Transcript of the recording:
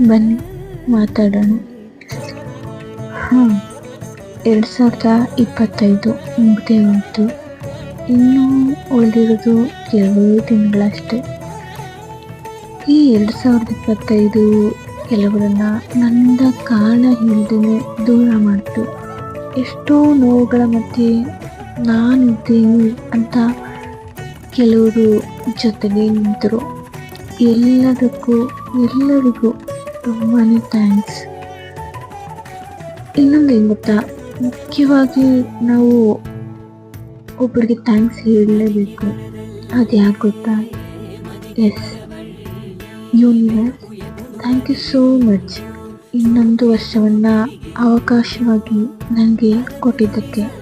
ಬನ್ನಿ ಮಾತಾಡೋಣ. ಹಾಂ, 2025 ಮುಗ್ದೇ ಹೋಯಿತು. ಇನ್ನೂ ಉಳಿದಿರೋದು ಕೆಲವೇ ದಿನಗಳಷ್ಟೇ. ಈ 2025 ಕೆಲವರನ್ನ ನನ್ನಿಂದ ಕಾಲ ಹಿಡಿದೇ ದೂರ ಮಾಡಿತು. ಎಷ್ಟೋ ನೋವುಗಳ ಮಧ್ಯೆ ನಾನಿದ್ದೀನಿ ಅಂತ ಕೆಲವರು ಜೊತೆಗೆ ನಿಂತರು. ಎಲ್ಲರಿಗೂ ತುಂಬಾ ಥ್ಯಾಂಕ್ಸ್. ಇನ್ನೊಂದು ಏನು ಗೊತ್ತಾ, ಮುಖ್ಯವಾಗಿ ನಾವು ಒಬ್ಬರಿಗೆ ಥ್ಯಾಂಕ್ಸ್ ಹೇಳಲೇಬೇಕು. ಅದು ಯಾಕೆ ಗೊತ್ತಾ? Yes, universe, thank you so much ಇನ್ನೊಂದು ವರ್ಷವನ್ನು ಅವಕಾಶವಾಗಿ ನನಗೆ ಕೊಟ್ಟಿದ್ದಕ್ಕೆ.